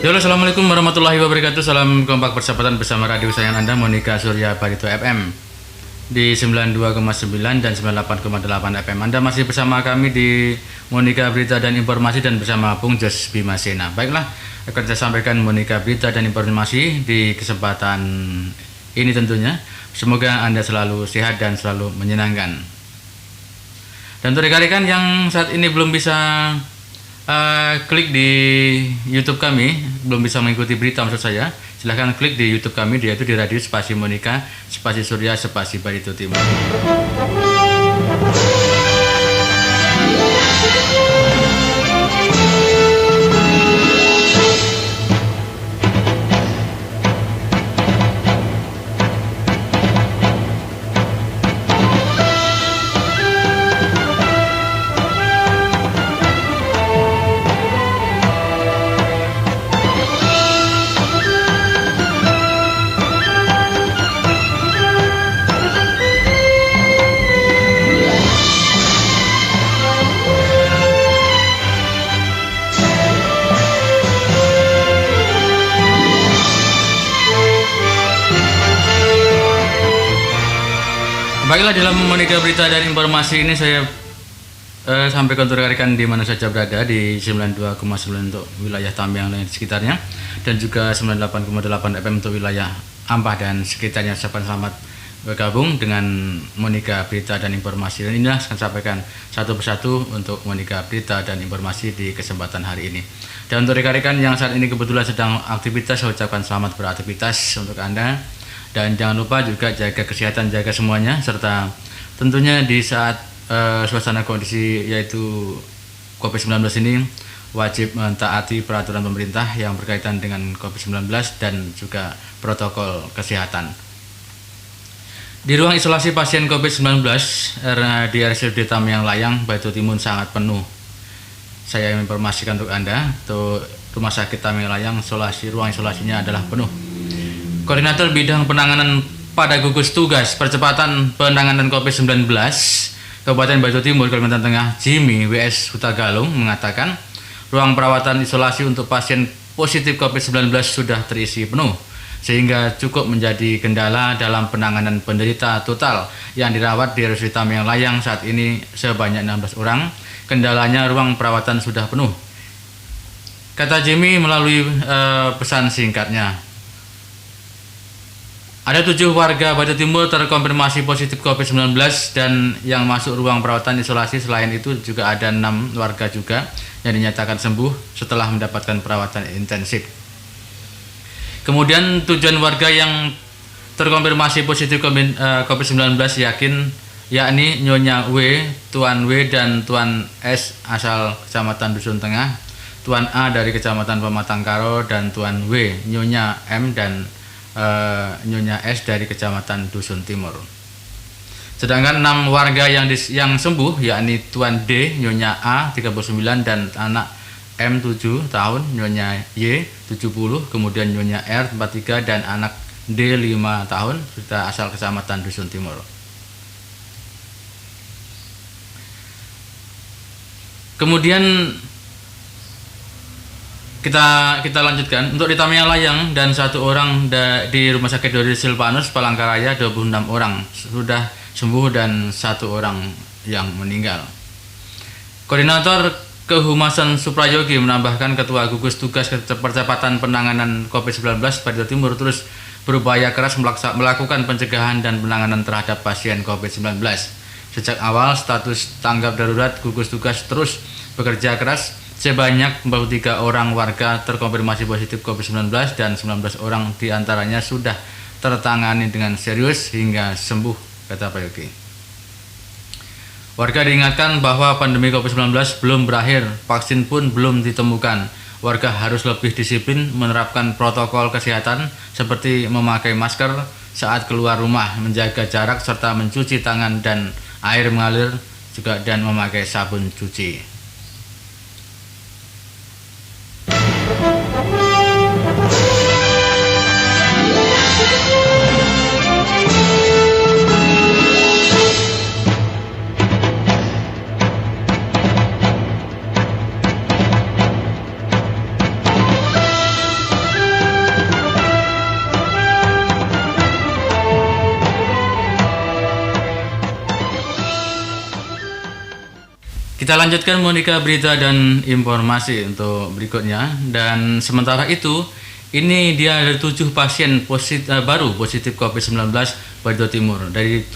Ya Allah, Assalamualaikum warahmatullahi wabarakatuh. Salam kompak persahabatan bersama radio sayang Anda, Monika Surya Barito FM di 92,9 dan 98,8 FM. Anda masih bersama kami di Monika Berita dan Informasi dan bersama Bung Jos Bimasena. Baiklah, akan saya sampaikan Monika Berita dan Informasi di kesempatan ini tentunya. Semoga Anda selalu sehat dan selalu menyenangkan. Dan untuk rekan-rekan yang saat ini belum bisa klik di YouTube kami, belum bisa mengikuti berita maksud saya, silahkan klik di YouTube kami, yaitu di Radio Spasi Monika, Spasi Surya, Spasi Barito Timur. Baiklah, dalam Monika Berita dan Informasi ini saya sampaikan untuk rekan-rekan di mana saja berada di 92,9 untuk wilayah Tamiang dan sekitarnya, dan juga 98,8 FM untuk wilayah Ampah dan sekitarnya. Selamat bergabung dengan Monika Berita dan Informasi, dan inilah saya sampaikan satu persatu untuk Monika Berita dan Informasi di kesempatan hari ini. Dan untuk rekan-rekan yang saat ini kebetulan sedang aktivitas, saya ucapkan selamat beraktivitas untuk Anda. Dan jangan lupa juga jaga kesehatan, jaga semuanya, serta tentunya di saat suasana kondisi yaitu COVID-19 ini wajib mentaati peraturan pemerintah yang berkaitan dengan COVID-19 dan juga protokol kesehatan. Di ruang isolasi pasien COVID-19 di RSUD Tamiang Layang, Barito Timur sangat penuh. Saya informasikan untuk Anda, untuk Rumah Sakit Tamiang Layang, ruang isolasinya adalah penuh. Koordinator Bidang Penanganan pada Gugus Tugas Percepatan Penanganan COVID-19 Kabupaten Barito Timur, Kalimantan Tengah, Jimmy W.S. Hutagalung mengatakan ruang perawatan isolasi untuk pasien positif COVID-19 sudah terisi penuh, sehingga cukup menjadi kendala dalam penanganan penderita total yang dirawat di RSUD Tamiang Layang saat ini sebanyak 16 orang. Kendalanya ruang perawatan sudah penuh, kata Jimmy melalui pesan singkatnya. Ada 7 warga Barito Timur terkonfirmasi positif COVID-19 dan yang masuk ruang perawatan isolasi. Selain itu juga ada 6 warga juga yang dinyatakan sembuh setelah mendapatkan perawatan intensif. Kemudian tujuan warga yang terkonfirmasi positif COVID-19 yakni Nyonya W, Tuan W, dan Tuan S asal Kecamatan Dusun Tengah, Tuan A dari Kecamatan Pematang Karo, dan Tuan W, Nyonya M, dan Nyonya S dari Kecamatan Dusun Timur. Sedangkan 6 warga yang sembuh yakni Tuan D, Nyonya A 39, dan anak M 7 tahun, Nyonya Y 70, kemudian Nyonya R 43, dan anak D 5 tahun serta asal Kecamatan Dusun Timur. Kemudian kita lanjutkan untuk di Tamiang Layang, dan 1 orang di Rumah Sakit Dori Silvanus Palangkaraya, 26 orang sudah sembuh dan 1 orang yang meninggal. Koordinator Kehumasan Suprayogi menambahkan Ketua Gugus Tugas Percepatan Penanganan COVID-19 Barito Timur terus berupaya keras melakukan pencegahan dan penanganan terhadap pasien COVID-19. Sejak awal status tanggap darurat, gugus tugas terus bekerja keras. Sebanyak 43 orang warga terkonfirmasi positif COVID-19 dan 19 orang diantaranya sudah tertangani dengan serius hingga sembuh, kata Pak Yogi. Warga diingatkan bahwa pandemi COVID-19 belum berakhir, vaksin pun belum ditemukan. Warga harus lebih disiplin menerapkan protokol kesehatan seperti memakai masker saat keluar rumah, menjaga jarak, serta mencuci tangan dan air mengalir juga, dan memakai sabun cuci. Kita lanjutkan Monica berita dan informasi untuk berikutnya. Dan sementara itu, ini dia ada 7 pasien baru positif COVID-19 Barito Timur dari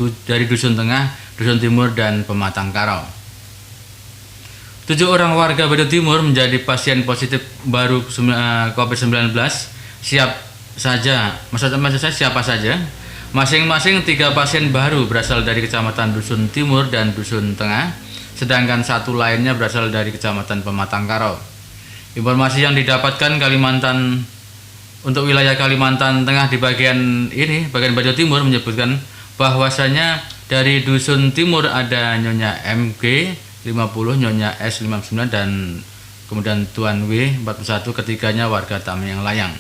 Dusun Tengah, Dusun Timur, dan Pematang Karau. 7 orang warga Barito Timur menjadi pasien positif baru COVID-19 siapa saja. Masing-masing 3 pasien baru berasal dari Kecamatan Dusun Timur dan Dusun Tengah, sedangkan 1 lainnya berasal dari Kecamatan Pematang Karau. Informasi yang didapatkan untuk wilayah Kalimantan Tengah di bagian Barito Timur menyebutkan bahwasanya dari Dusun Timur ada Nyonya MG 50, Nyonya S 59, dan kemudian Tuan W 41, ketiganya warga Tamiang Layang.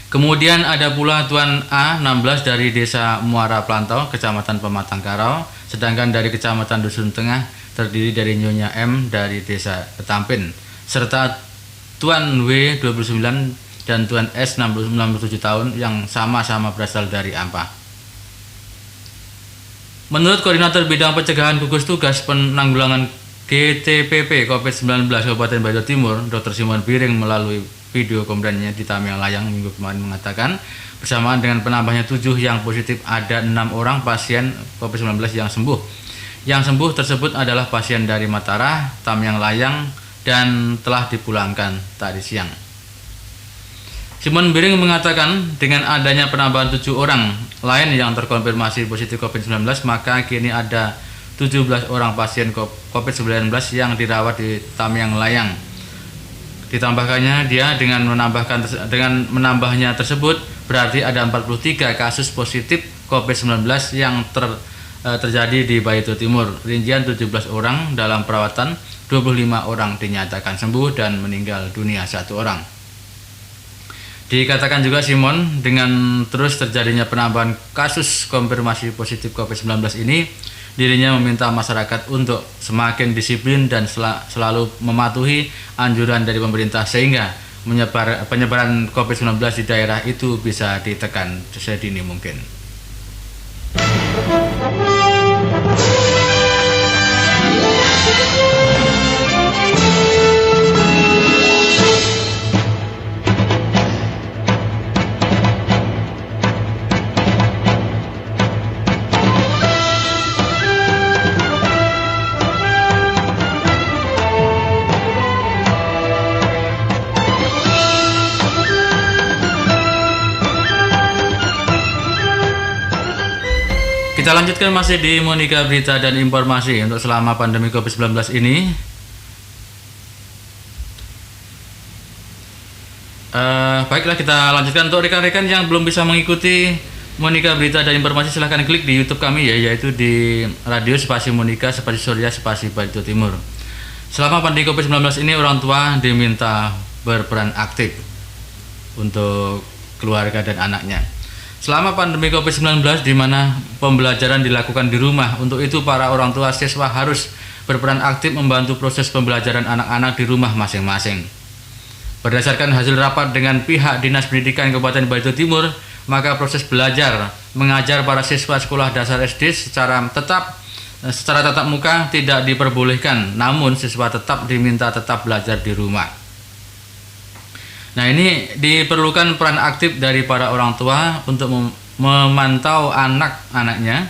Kemudian ada pula Tuan A 16 dari Desa Muara Plantau, Kecamatan Pematang Karau, sedangkan dari Kecamatan Dusun Tengah terdiri dari Nyonya M dari Desa Ketampin, serta Tuan W 29 dan Tuan S 67 tahun yang sama-sama berasal dari Ampah. Menurut Koordinator Bidang Pencegahan Gugus Tugas Penanggulangan GTPP COVID-19 Kabupaten Barito Timur, Dr. Simon Biring, melalui video konferensinya di Tamiang Layang minggu kemarin mengatakan, bersamaan dengan penambahnya 7 yang positif, ada 6 orang pasien COVID-19 yang sembuh. Yang sembuh tersebut adalah pasien dari Mataram, Tamiang Layang, dan telah dipulangkan tadi siang. Simon Biring mengatakan dengan adanya penambahan 7 orang lain yang terkonfirmasi positif COVID-19, maka kini ada 17 orang pasien COVID-19 yang dirawat di Tamiang Layang. Ditambahkannya dia dengan menambahnya tersebut berarti ada 43 kasus positif COVID-19 yang terjadi di Barito Timur. Rincian 17 orang dalam perawatan, 25 orang dinyatakan sembuh dan meninggal dunia 1 orang. Dikatakan juga Simon, dengan terus terjadinya penambahan kasus konfirmasi positif COVID-19 ini, dirinya meminta masyarakat untuk semakin disiplin dan selalu mematuhi anjuran dari pemerintah sehingga penyebaran COVID-19 di daerah itu bisa ditekan sedini mungkin. Kita lanjutkan masih di Monica berita dan informasi untuk selama pandemi COVID-19 ini. Baiklah, kita lanjutkan. Untuk rekan-rekan yang belum bisa mengikuti Monica berita dan informasi, silahkan klik di YouTube kami yaitu di Radio Spasi Monica Spasi Surya Spasi Barito Timur. Selama pandemi COVID-19 ini, orang tua diminta berperan aktif untuk keluarga dan anaknya. Selama pandemi COVID-19 di mana pembelajaran dilakukan di rumah, untuk itu para orang tua siswa harus berperan aktif membantu proses pembelajaran anak-anak di rumah masing-masing. Berdasarkan hasil rapat dengan pihak Dinas Pendidikan Kabupaten Barito Timur, maka proses belajar mengajar para siswa sekolah dasar SD secara tatap muka tidak diperbolehkan, namun siswa tetap diminta tetap belajar di rumah. Nah, ini diperlukan peran aktif dari para orang tua untuk memantau anak-anaknya,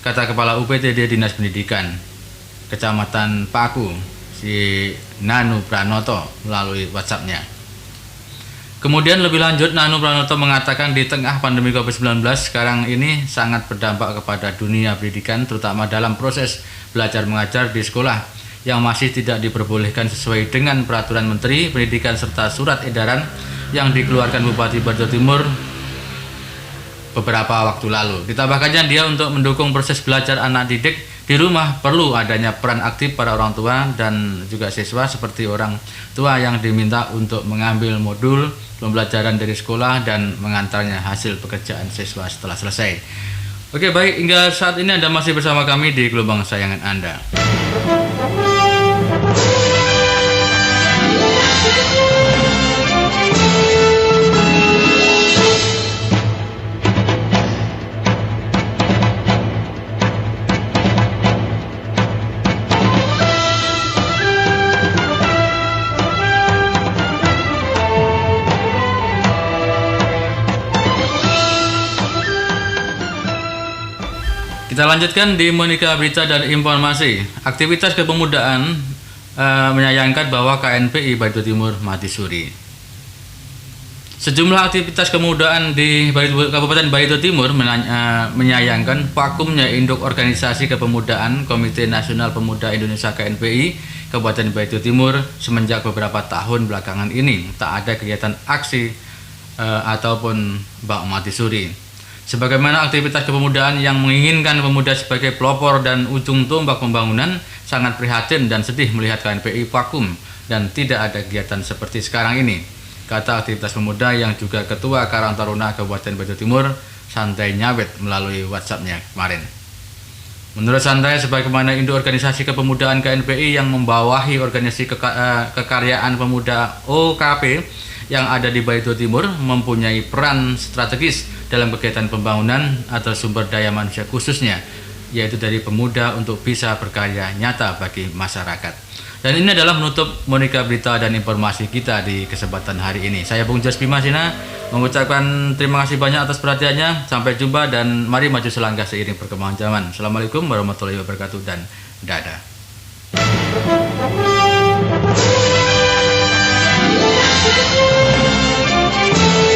kata Kepala UPTD Dinas Pendidikan Kecamatan Paku, si Nanu Pranoto, melalui WhatsApp-nya. Kemudian lebih lanjut, Nanu Pranoto mengatakan di tengah pandemi COVID-19 sekarang ini sangat berdampak kepada dunia pendidikan, terutama dalam proses belajar mengajar di sekolah yang masih tidak diperbolehkan sesuai dengan peraturan Menteri Pendidikan serta surat edaran yang dikeluarkan Bupati Barito Timur beberapa waktu lalu. Ditambahkannya dia untuk mendukung proses belajar anak didik di rumah perlu adanya peran aktif para orang tua dan juga siswa, seperti orang tua yang diminta untuk mengambil modul pembelajaran dari sekolah dan mengantarnya hasil pekerjaan siswa setelah selesai. Oke, baik, hingga saat ini Anda masih bersama kami di gelombang sayangan Anda. Kita lanjutkan di Monika Berita dan Informasi. Aktivitas kepemudaan menyayangkan bahwa KNPI Barito Timur mati suri. Sejumlah aktivitas kepemudaan di Kabupaten Barito Timur menyayangkan vakumnya induk organisasi kepemudaan Komite Nasional Pemuda Indonesia KNPI Kabupaten Barito Timur semenjak beberapa tahun belakangan ini tak ada kegiatan aksi ataupun bak mati suri. Sebagaimana aktivitas kepemudaan yang menginginkan pemuda sebagai pelopor dan ujung tombak pembangunan, sangat prihatin dan sedih melihat KNPI vakum dan tidak ada kegiatan seperti sekarang ini, kata aktivitas pemuda yang juga Ketua Karang Taruna Kabupaten Barito Timur, Santai Nyawet, melalui WhatsApp-nya kemarin. Menurut Santai, sebagaimana induk organisasi kepemudaan KNPI yang membawahi organisasi kekaryaan pemuda OKP yang ada di Barito Timur mempunyai peran strategis dalam kegiatan pembangunan atau sumber daya manusia khususnya, yaitu dari pemuda untuk bisa berkarya nyata bagi masyarakat. Dan ini adalah menutup Monika Berita dan Informasi kita di kesempatan hari ini. Saya Bung Jos Bimasina mengucapkan terima kasih banyak atas perhatiannya. Sampai jumpa dan mari maju selangkah seiring perkembangan zaman. Assalamualaikum warahmatullahi wabarakatuh dan dadah.